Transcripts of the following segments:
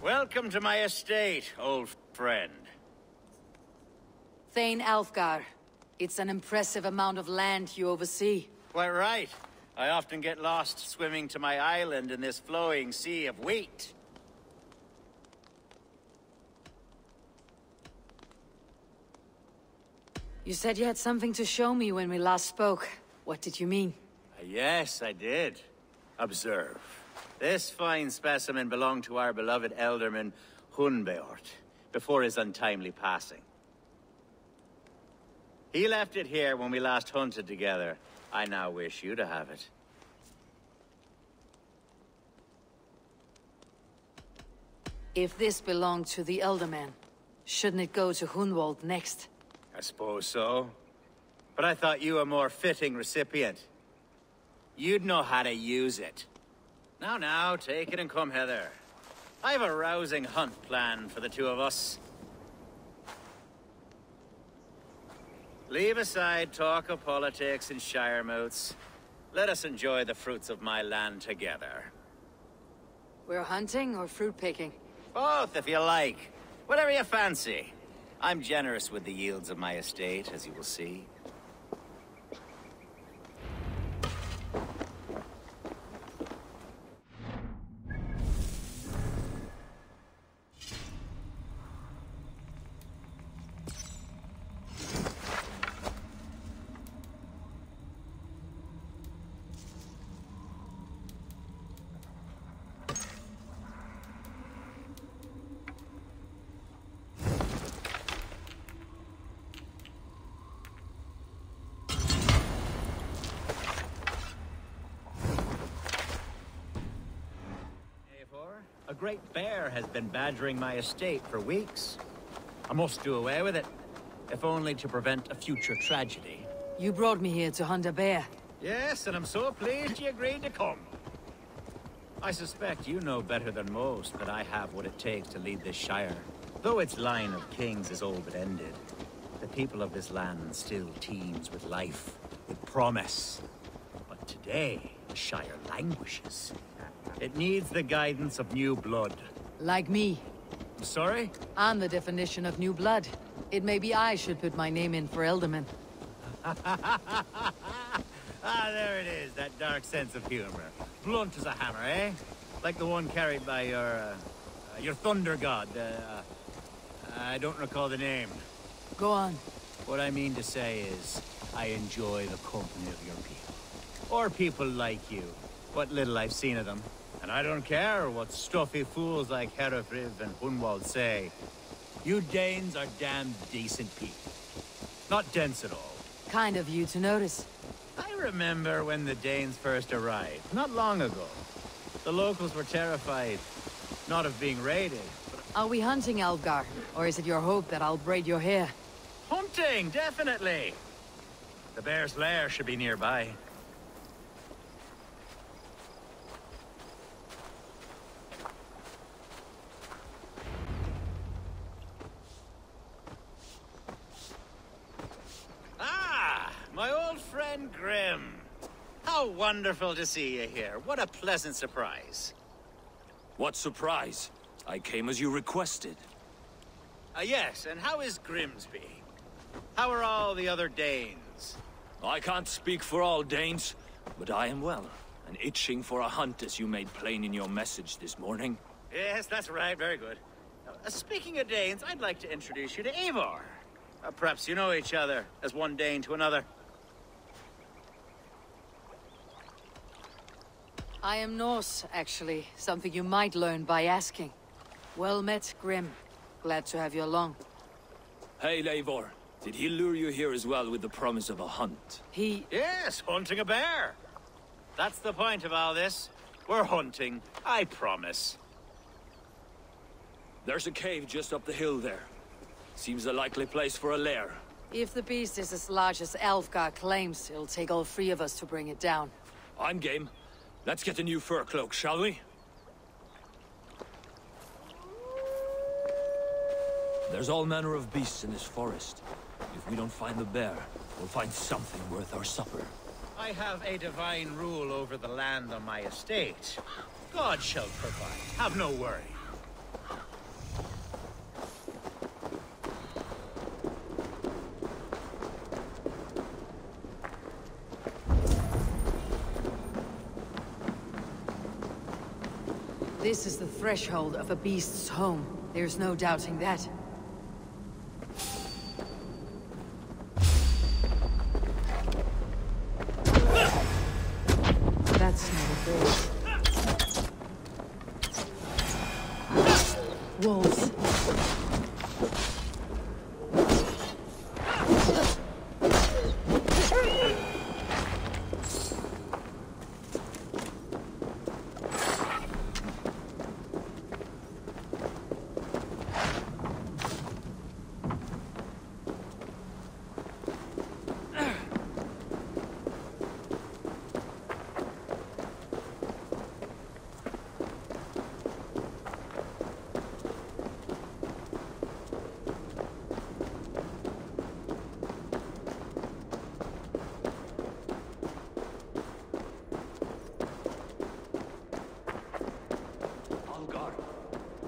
Welcome to my estate, old friend. Thane Alfgar. It's an impressive amount of land you oversee. Quite right. I often get lost swimming to my island in this flowing sea of wheat. You said you had something to show me when we last spoke. What did you mean? Yes, I did. Observe. This fine specimen belonged to our beloved elderman, Hunbeort, before his untimely passing. He left it here when we last hunted together. I now wish you to have it. If this belonged to the Elderman, shouldn't it go to Hunwald next? I suppose so. But I thought you a more fitting recipient. You'd know how to use it. Now, take it and come hither. I've a rousing hunt planned for the two of us. Leave aside talk of politics and shire moots. Let us enjoy the fruits of my land together. We're hunting or fruit picking? Both, if you like. Whatever you fancy. I'm generous with the yields of my estate, as you will see. A great bear has been badgering my estate for weeks. I must do away with it, if only to prevent a future tragedy. You brought me here to hunt a bear. Yes, and I'm so pleased you agreed to come. I suspect you know better than most that I have what it takes to lead this shire. Though its line of kings is all but ended, the people of this land still teems with life, with promise. But today, the shire languishes. It needs the guidance of new blood. Like me. Sorry? I'm the definition of new blood. It may be I should put my name in for Elderman. There it is, that dark sense of humor. Blunt as a hammer, eh? Like the one carried by your thunder god. I don't recall the name. Go on. What I mean to say is, I enjoy the company of your people. Or people like you. What little I've seen of them. And I don't care what stuffy fools like Herefriv and Hunwald say. You Danes are damn decent people. Not dense at all. Kind of you to notice. I remember when the Danes first arrived, not long ago. The locals were terrified, not of being raided, but... Are we hunting Alfgar, or is it your hope that I'll braid your hair? Hunting, definitely! The bear's lair should be nearby. My old friend Grim. How wonderful to see you here. What a pleasant surprise. What surprise? I came as you requested. Yes, and how is Grimsby? How are all the other Danes? I can't speak for all Danes, but I am well, and itching for a hunt as you made plain in your message this morning. Yes, that's right. Very good. Speaking of Danes, I'd like to introduce you to Eivor. Perhaps you know each other, as one Dane to another. I am Norse, actually. Something you might learn by asking. Well met, Grim. Glad to have you along. Hey, Eivor. Did he lure you here as well with the promise of a hunt? Yes, hunting a bear. That's the point of all this. We're hunting, I promise. There's a cave just up the hill there. Seems a likely place for a lair. If the beast is as large as Alfgar claims, it'll take all three of us to bring it down. I'm game. Let's get a new fur cloak, shall we? There's all manner of beasts in this forest. If we don't find the bear, we'll find something worth our supper. I have a divine rule over the land on my estate. God shall provide. Have no worry. This is the threshold of a beast's home. There's no doubting that. That's not a bird. Wolves.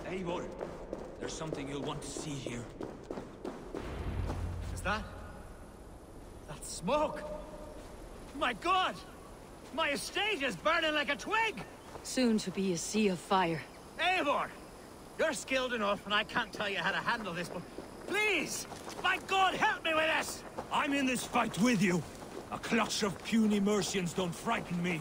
Eivor, there's something you'll want to see here. Is that smoke? My God! My estate is burning like a twig! Soon to be a sea of fire. Eivor! You're skilled enough, and I can't tell you how to handle this, but please! My God, help me with this! I'm in this fight with you! A clutch of puny Mercians don't frighten me.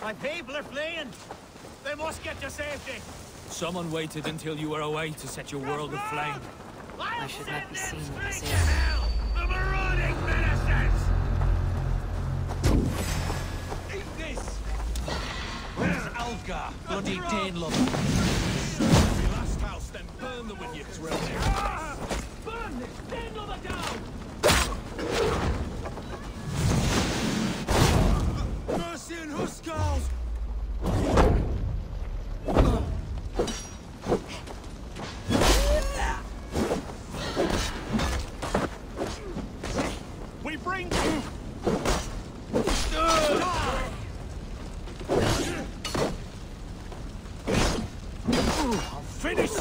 My people are fleeing! They must get to safety! Someone waited until you were away to set your world aflame. I should not be seen in this Straight to area. hell! The marauding menaces! Eat this! Where's Alka, bloody Danelove? Your last house, then burn the Winyards round there. Burn this Danelove down! Mercian Huskars! We bring I'll finish it!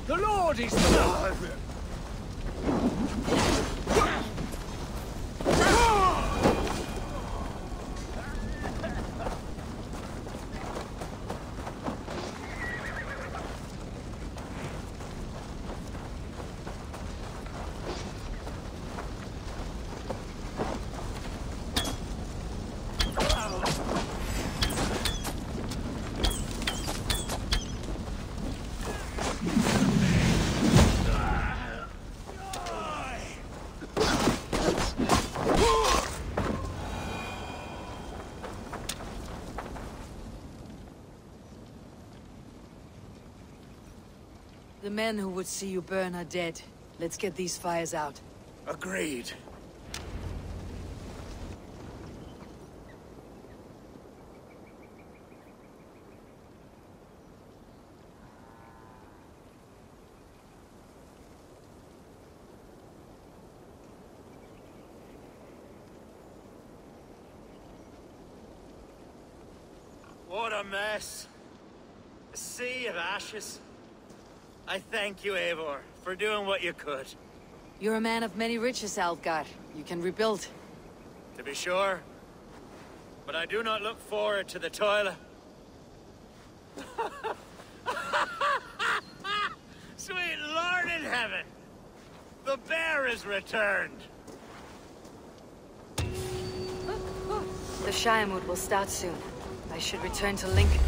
The Lord is alive! The men who would see you burn are dead. Let's get these fires out. Agreed. What a mess. A sea of ashes. I thank you, Eivor, for doing what you could. You're a man of many riches, Algar. You can rebuild. To be sure. But I do not look forward to the toil. Sweet Lord in heaven! The bear is returned! The Shiremood will start soon. I should return to Lincoln.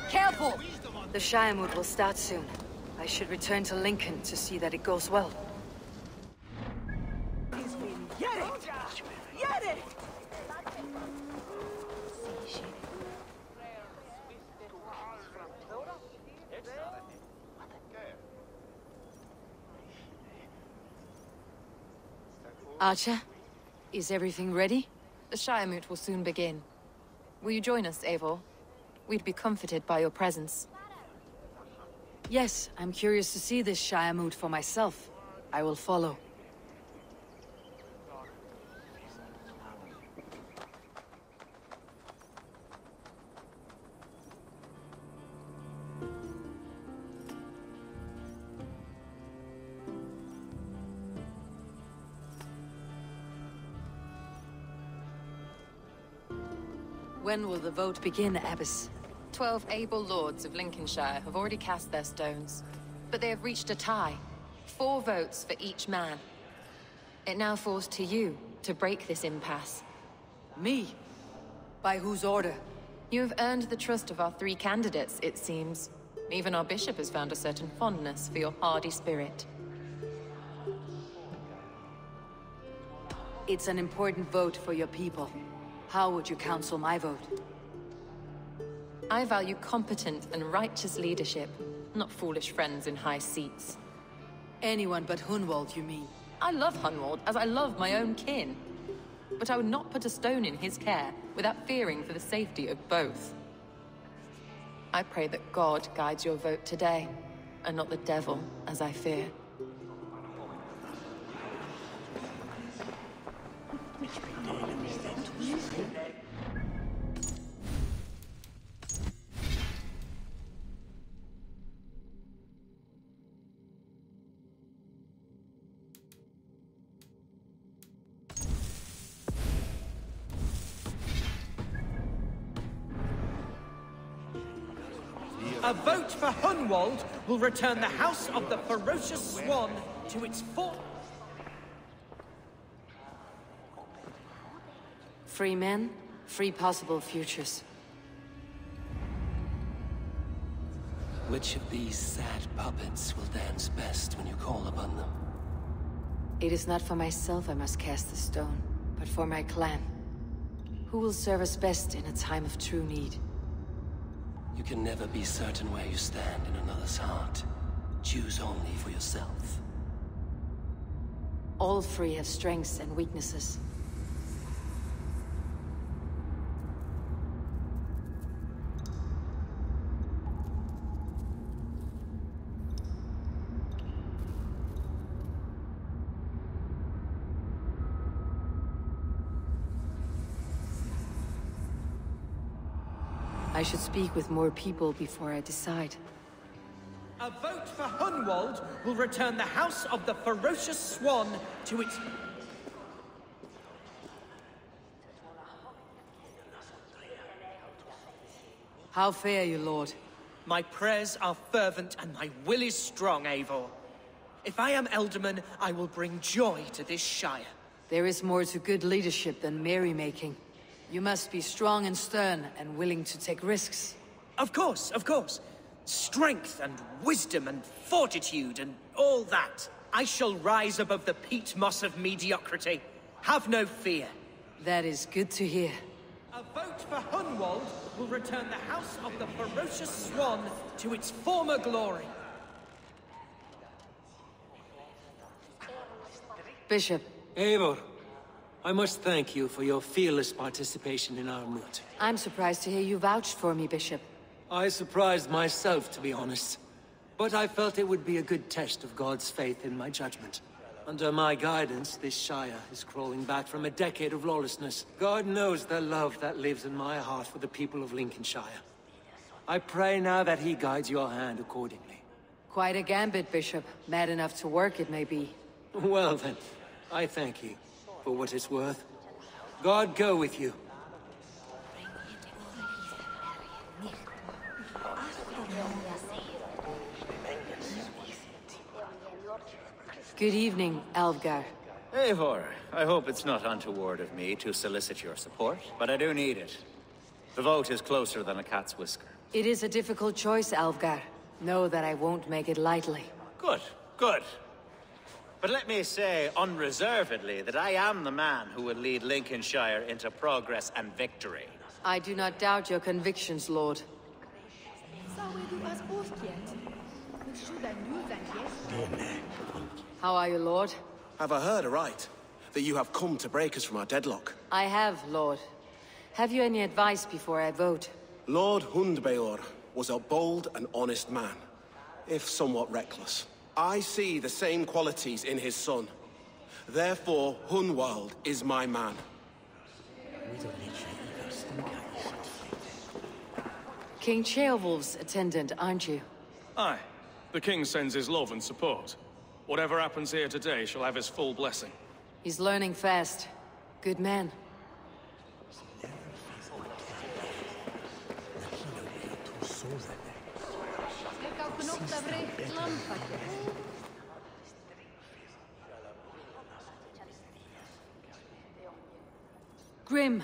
Careful! The Shiremood will start soon. I should return to Lincoln to see that it goes well. He's been getting Get it! Archer, is everything ready? The Shire Moot will soon begin. Will you join us, Eivor? We'd be comforted by your presence. Yes, I'm curious to see this Shire Moot for myself. I will follow. When will the vote begin, Abbess? 12 able lords of Lincolnshire have already cast their stones, but they have reached a tie. 4 votes for each man. It now falls to you to break this impasse. Me? By whose order? You have earned the trust of our 3 candidates, it seems. Even our bishop has found a certain fondness for your hardy spirit. It's an important vote for your people. How would you counsel my vote? I value competent and righteous leadership, not foolish friends in high seats. Anyone but Hunwald, you mean? I love Hunwald as I love my own kin. But I would not put a stone in his care without fearing for the safety of both. I pray that God guides your vote today, and not the devil, as I fear. A vote for Hunwald will return the House of the Ferocious Swan to its Free men, free possible futures. Which of these sad puppets will dance best when you call upon them? It is not for myself I must cast the stone, but for my clan. Who will serve us best in a time of true need? You can never be certain where you stand in another's heart. Choose only for yourself. All 3 have strengths and weaknesses. I should speak with more people before I decide. A vote for Hunwald will return the House of the Ferocious Swan to its... How fare you, Lord? My prayers are fervent and my will is strong, Eivor. If I am Elderman, I will bring joy to this Shire. There is more to good leadership than merrymaking. You must be strong and stern and willing to take risks. Of course, of course. Strength and wisdom and fortitude and all that. I shall rise above the peat moss of mediocrity. Have no fear. That is good to hear. A vote for Hunwald will return the House of the Ferocious Swan to its former glory. Bishop. Eivor, I must thank you for your fearless participation in our moot. I'm surprised to hear you vouched for me, Bishop. I surprised myself, to be honest. But I felt it would be a good test of God's faith in my judgment. Under my guidance, this Shire is crawling back from a decade of lawlessness. God knows the love that lives in my heart for the people of Lincolnshire. I pray now that he guides your hand accordingly. Quite a gambit, Bishop. Mad enough to work, it may be. Well then, I thank you. For what it's worth. God go with you. Good evening, Alvgar. Eivor, I hope it's not untoward of me to solicit your support, but I do need it. The vote is closer than a cat's whisker. It is a difficult choice, Alvgar. Know that I won't make it lightly. Good, good. But let me say unreservedly that I am the man who will lead Lincolnshire into progress and victory. I do not doubt your convictions, Lord. How are you, Lord? Have I heard aright? That you have come to break us from our deadlock? I have, Lord. Have you any advice before I vote? Lord Hundbeor was a bold and honest man, if somewhat reckless. I see the same qualities in his son. Therefore, Hunwald is my man. King Ceolwulf's attendant, aren't you? Aye. The king sends his love and support. Whatever happens here today shall have his full blessing. He's learning fast. Good man. Grim,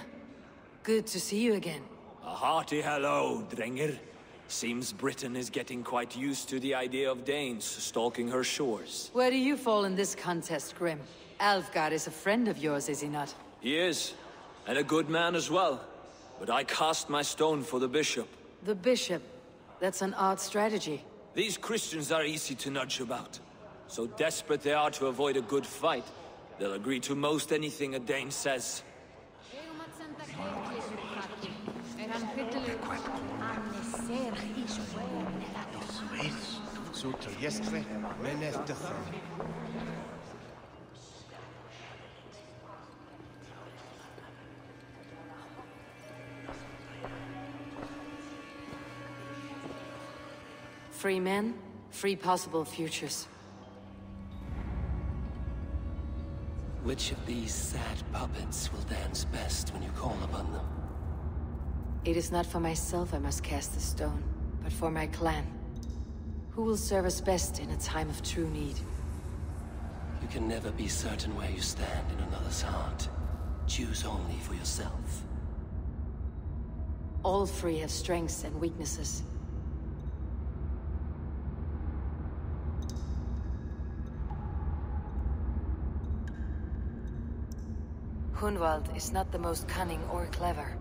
good to see you again. A hearty hello, Drenger. Seems Britain is getting quite used to the idea of Danes stalking her shores. Where do you fall in this contest, Grim? Alfgard is a friend of yours, is he not? He is, and a good man as well. But I cast my stone for the bishop. The bishop? That's an odd strategy. These Christians are easy to nudge about. So desperate they are to avoid a good fight, they'll agree to most anything a Dane says. Free men, free possible futures. Which of these sad puppets will dance best when you call upon them? It is not for myself I must cast the stone, but for my clan. Who will serve us best in a time of true need? You can never be certain where you stand in another's heart. Choose only for yourself. All three have strengths and weaknesses. Hunwald is not the most cunning or clever,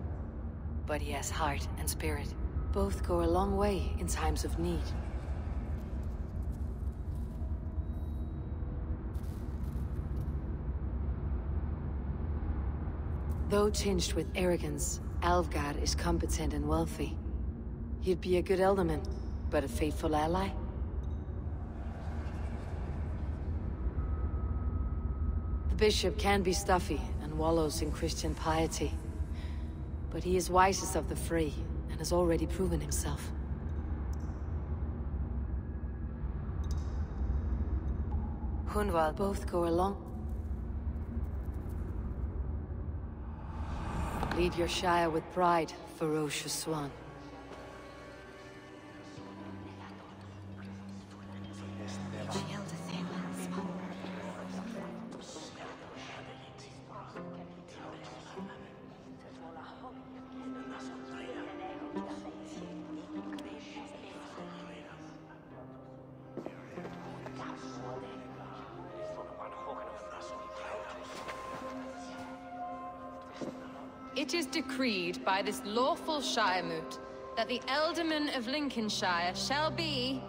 but he has heart and spirit. Both go a long way in times of need. Though tinged with arrogance, Alfgard is competent and wealthy. He'd be a good alderman, but a faithful ally? The bishop can be stuffy and wallows in Christian piety. But he is wisest of the three, and has already proven himself. Hunwald both go along. Lead your shire with pride, ferocious swan. It is decreed by this lawful Shiremoot that the Ealdorman of Lincolnshire shall be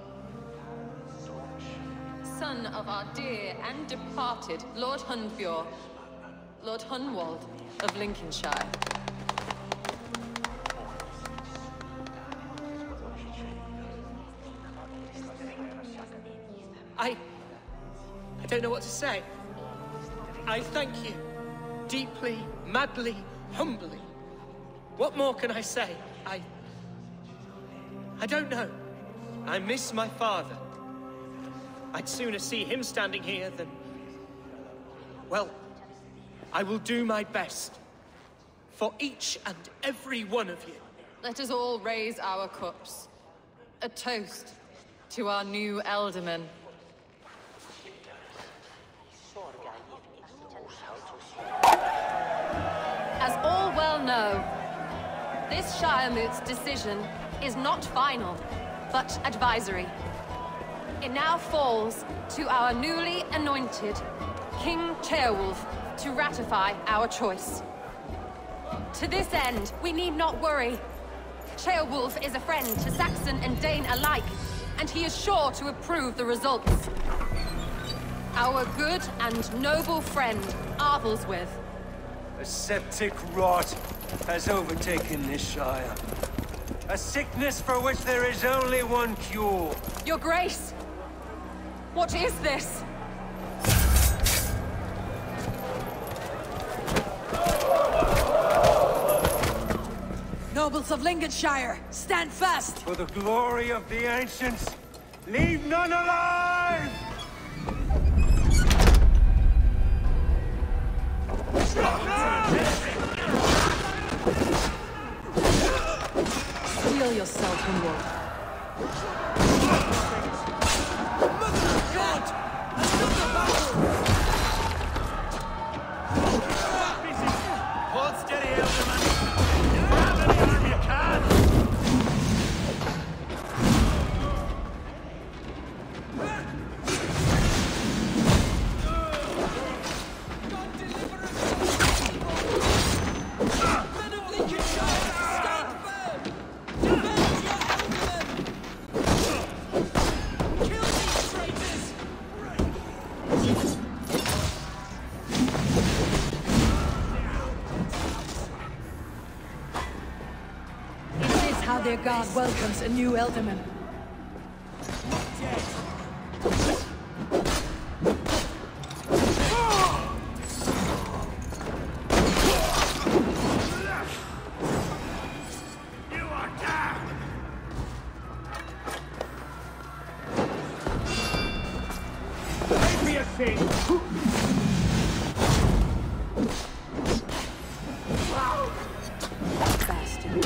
son of our dear and departed Lord Hundbeor, Lord Hunwald of Lincolnshire. I don't know what to say. I thank you. Deeply, madly, humbly. What more can I say? I don't know. I miss my father. I'd sooner see him standing here than... Well, I will do my best. For each and every one of you. Let us all raise our cups. A toast to our new Ealdorman. As all well know, this Shiremoot's decision is not final, but advisory. It now falls to our newly anointed King Ceolwulf to ratify our choice. To this end, we need not worry. Ceolwulf is a friend to Saxon and Dane alike, and he is sure to approve the results. Our good and noble friend, Arthelswith. A septic rot has overtaken this Shire. A sickness for which there is only one cure. Your Grace! What is this? Nobles of Lincolnshire, stand fast! For the glory of the ancients, leave none alive! Steel yourself, Hunwald. Hold steady, Elderman. Grab any arm you can. Men of Lincolnshire, stand firm! Defend your Elderman! Kill these traitors! Is this how their god welcomes a new Elderman? You are down. Make me a king! Bastard.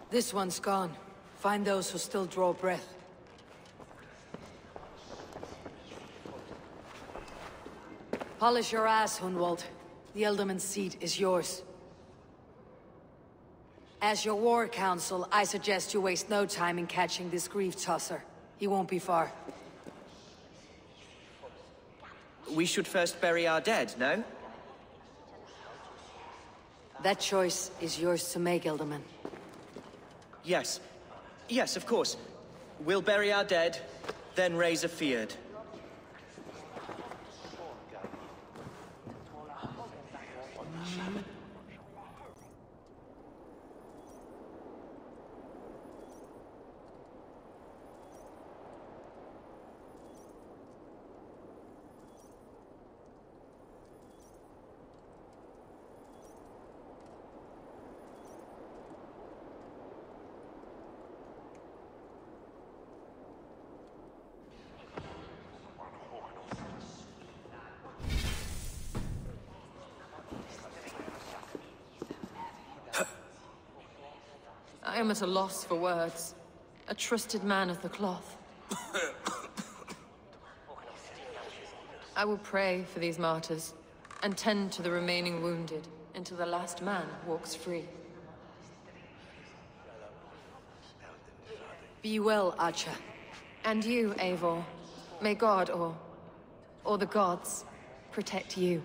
This one's gone. Find those who still draw breath. Polish your ass, Hunwald. The Elderman's seat is yours. As your war council, I suggest you waste no time in catching this grief tosser. He won't be far. We should first bury our dead, no? That choice is yours to make, Elderman. Yes. Yes, of course. We'll bury our dead, then raise a feared. I am at a loss for words. A trusted man of the cloth. I will pray for these martyrs, and tend to the remaining wounded, until the last man walks free. Be well, Archer. And you, Eivor. May God, or the gods, protect you.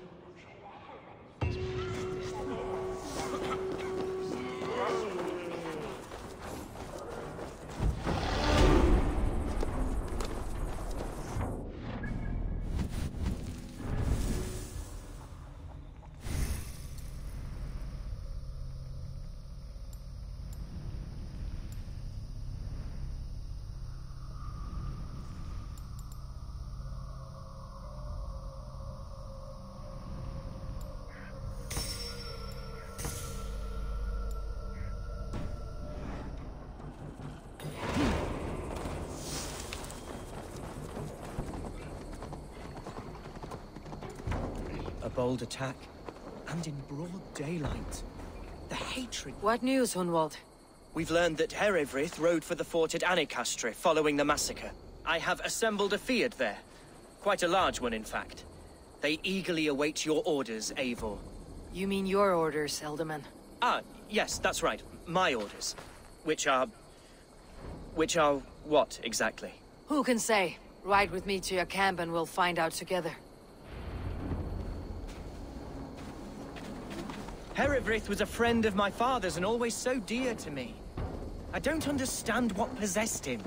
A bold attack, and in broad daylight. The hatred. What news, Hunwald? We've learned that Herivryth rode for the fort at Annikastre following the massacre. I have assembled a field there. Quite a large one, in fact. They eagerly await your orders, Eivor. You mean your orders, Elderman? Ah, yes, that's right. My orders. Which are what, exactly? Who can say? Ride with me to your camp and we'll find out together. Herivryth was a friend of my father's and always so dear to me. I don't understand what possessed him.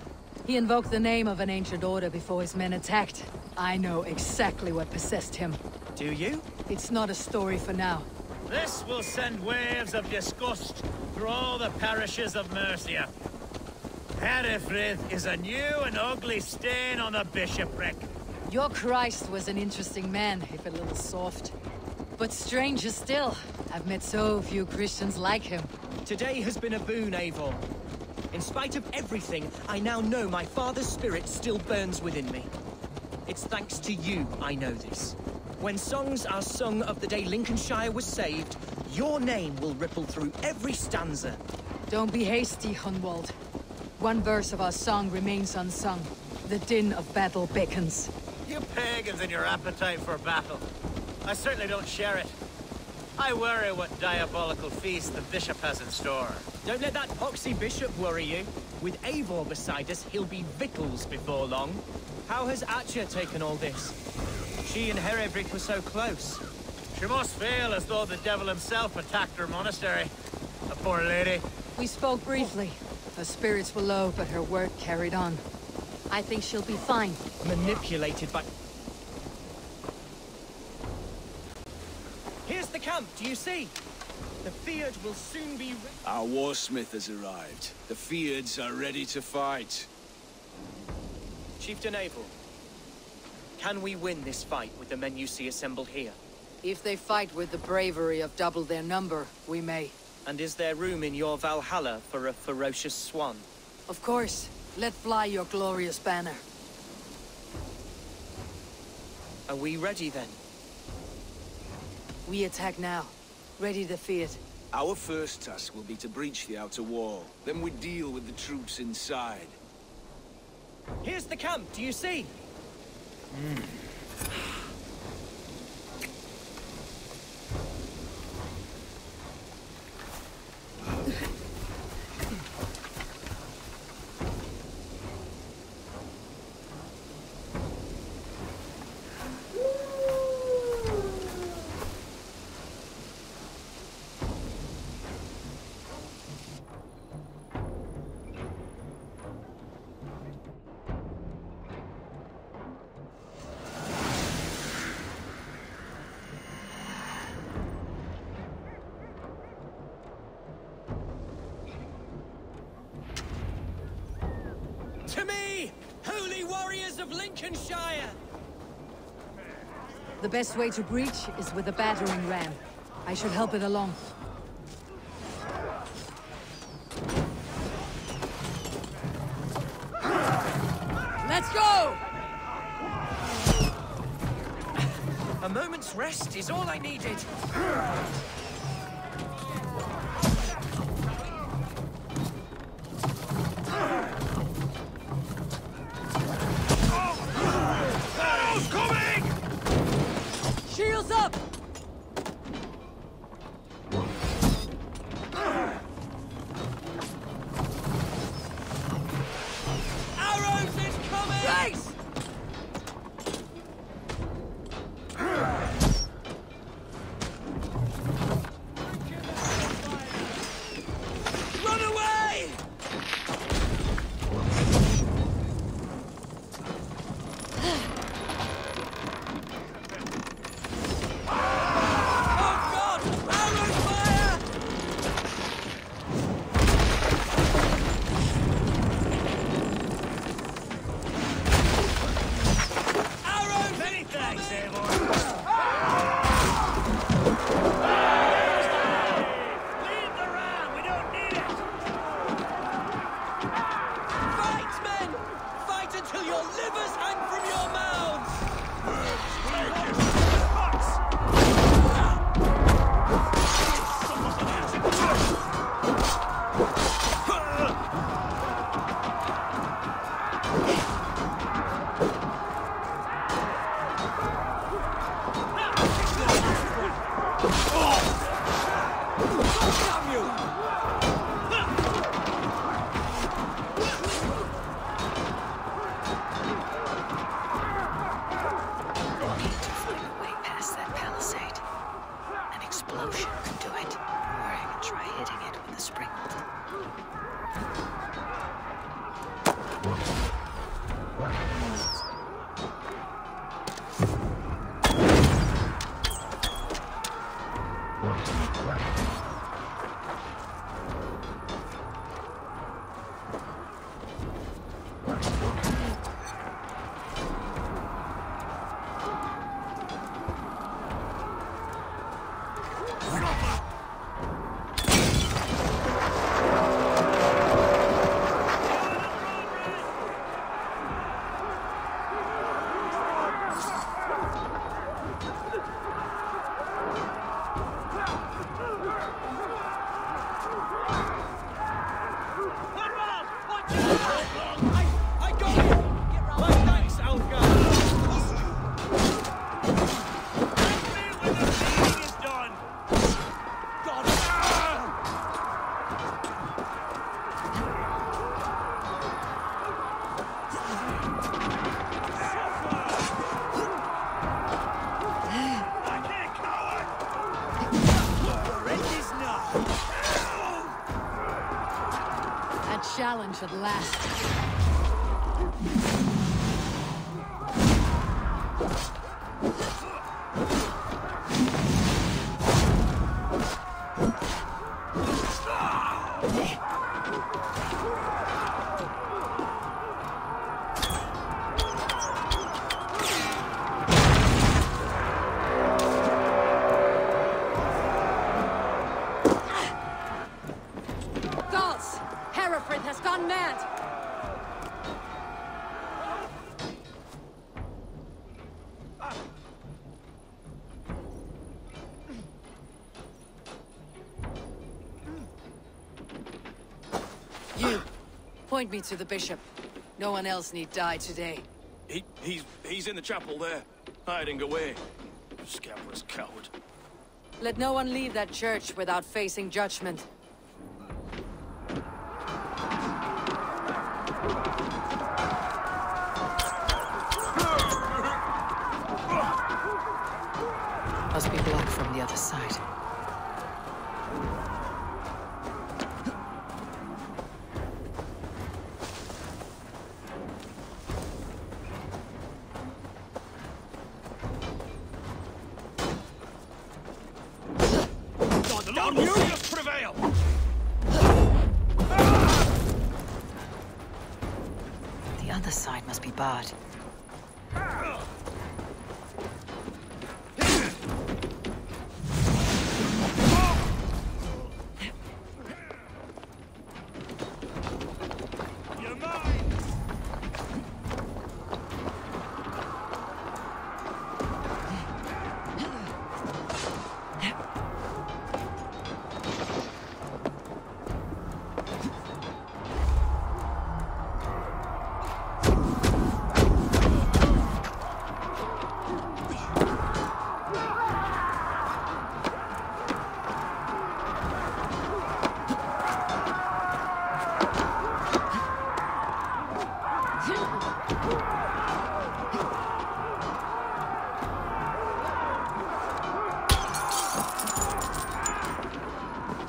He invoked the name of an ancient order before his men attacked. I know exactly what possessed him. Do you? It's not a story for now. This will send waves of disgust through all the parishes of Mercia. Herivryth is a new and ugly stain on the bishopric. Your Christ was an interesting man, if a little soft. But stranger still, I've met so few Christians like him. Today has been a boon, Eivor. In spite of everything, I now know my father's spirit still burns within me. It's thanks to you I know this. When songs are sung of the day Lincolnshire was saved, your name will ripple through every stanza. Don't be hasty, Hunwald. One verse of our song remains unsung. The din of battle beckons. You pagans and your appetite for battle. I certainly don't share it. I worry what diabolical feast the bishop has in store. Don't let that poxy bishop worry you. With Eivor beside us, he'll be victuals before long. How has Atcha taken all this? She and Herivryth were so close. She must feel as though the devil himself attacked her monastery. A poor lady. We spoke briefly. Her spirits were low, but her work carried on. I think she'll be fine. Manipulated by... Here's the camp, do you see? The Fyrd will soon be... Our warsmith has arrived. The Fyrds are ready to fight. Chieftain Eivor, can we win this fight with the men you see assembled here? If they fight with the bravery of double their number, we may. And is there room in your Valhalla for a ferocious swan? Of course. Let fly your glorious banner. Are we ready then? We attack now. Ready to fight. Our first task will be to breach the outer wall. Then we deal with the troops inside. Here's the camp, do you see? To me, holy warriors of Lincolnshire! The best way to breach is with a battering ram. I should help it along. Let's go! A moment's rest is all I needed. Shields up! Arrows incoming! Race! Challenge at last. Has gone mad! You! Point me to the bishop. No one else need die today. He's in the chapel there, hiding away. Scabrous coward. Let no one leave that church without facing judgment. Must be blocked from the other side. The Lord will see us prevail! The other side must be barred.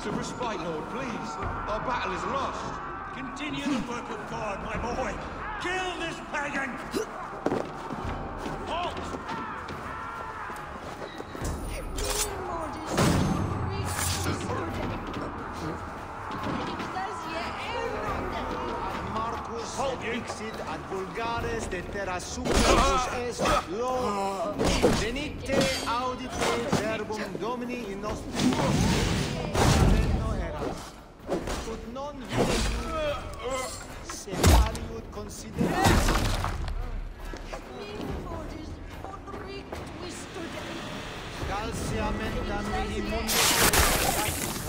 To respite, Lord, please. Our battle is lost. Continue the work of God, my boy. Kill this pagan! Halt! Halt, Exit ad vulgares de terra superbus est lo venite audite verbum Domini in nostrum no erat ut non se aliud considerat calcia menta mihi mundus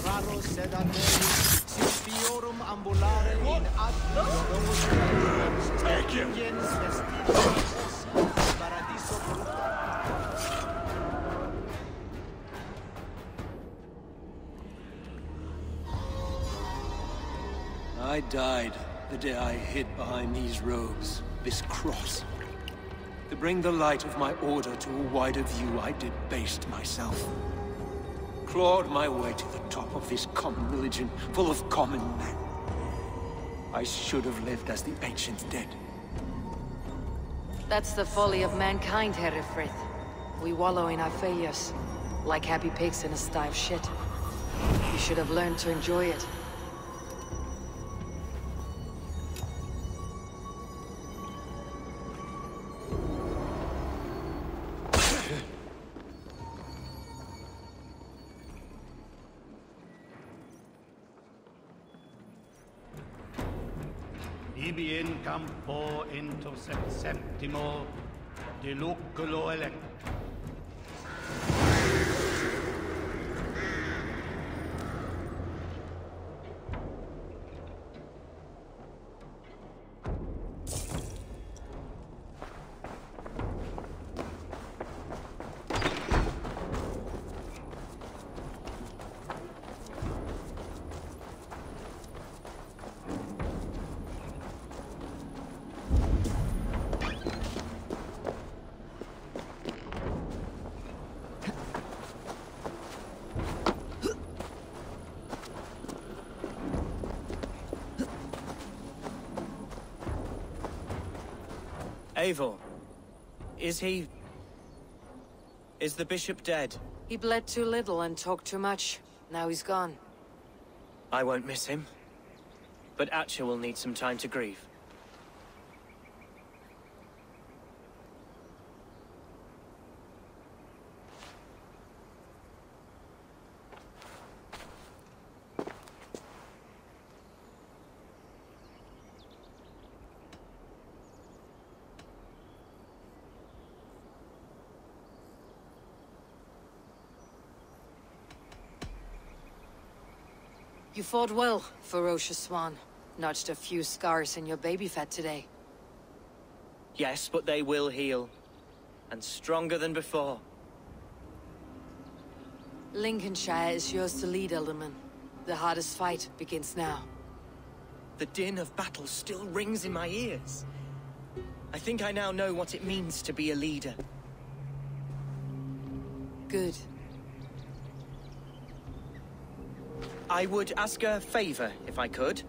raro sed aneris Fiorum ambulare in Take him! I died the day I hid behind these robes, this cross. To bring the light of my order to a wider view, I debased myself. Clawed my way to the top of this common religion, full of common men. I should have lived as the ancients did. That's the folly of mankind, Herefrith. We wallow in our failures, like happy pigs in a sty of shit. You should have learned to enjoy it. Ibi in campo intercept septimo de luculo elect. Eivor, is he... is the bishop dead? He bled too little and talked too much. Now he's gone. I won't miss him. But Atcha will need some time to grieve. You fought well, ferocious swan. Notched a few scars in your baby fat today. Yes, but they will heal. And stronger than before. Lincolnshire is yours to lead, Alderman. The hardest fight begins now. The din of battle still rings in my ears. I think I now know what it means to be a leader. Good. I would ask a favor, if I could.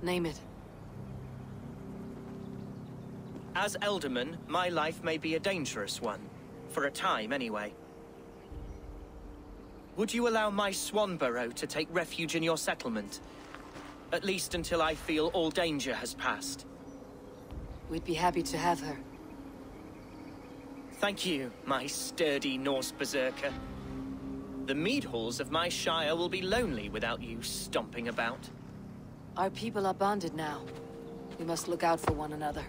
Name it. As Elderman, my life may be a dangerous one. For a time, anyway. Would you allow my Swanborough to take refuge in your settlement? At least until I feel all danger has passed. We'd be happy to have her. Thank you, my sturdy Norse berserker. The mead halls of my shire will be lonely without you stomping about. Our people are bonded now. We must look out for one another.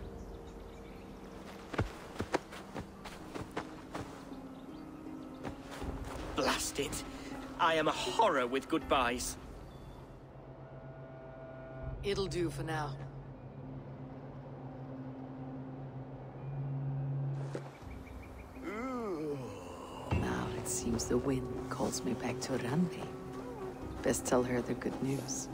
Blast it. I am a horror with goodbyes. It'll do for now. Now it seems the wind calls me back to Randi. Best tell her the good news.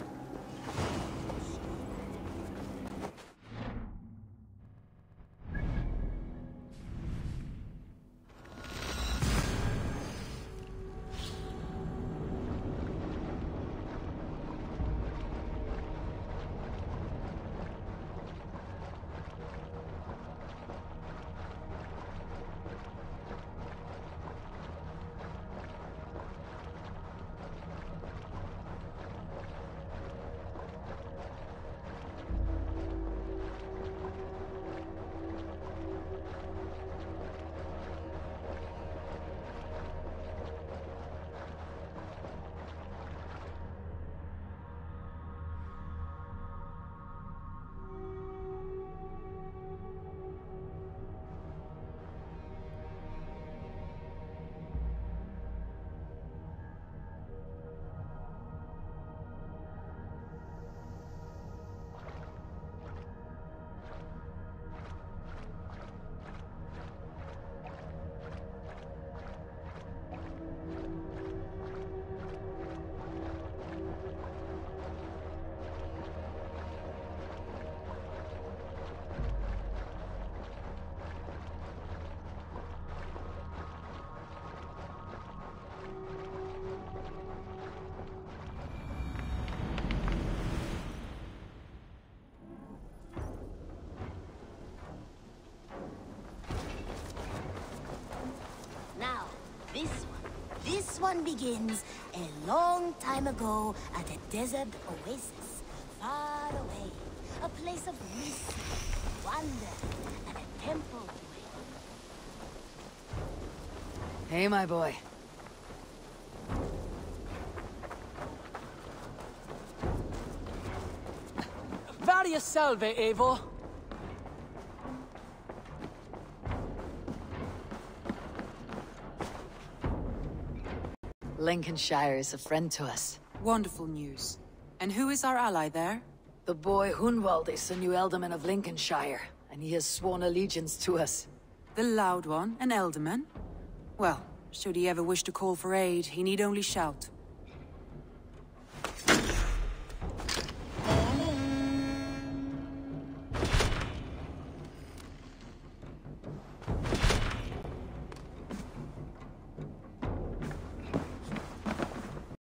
one begins a long time ago at a desert oasis, far away. A place of mystery, wonder, and a temple to it. Hey, my boy. Varia salve, Eivor. Lincolnshire is a friend to us. Wonderful news. And who is our ally there? The boy Hunwald is the new alderman of Lincolnshire, and he has sworn allegiance to us. The loud one, an alderman? Well, should he ever wish to call for aid, he need only shout.